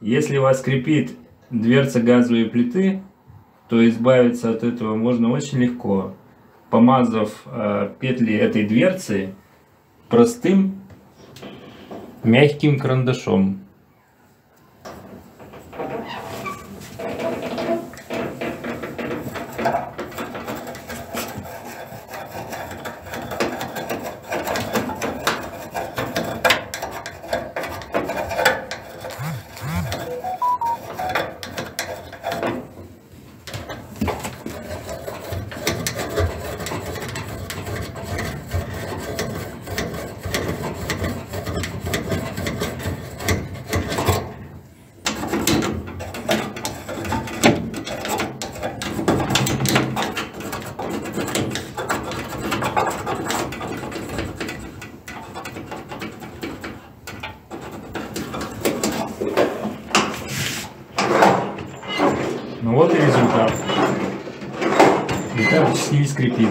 Если у вас скрипит дверца газовой плиты, то избавиться от этого можно очень легко, помазав петли этой дверцы простым мягким карандашом. Ну вот и результат. Плита почти не скрипит.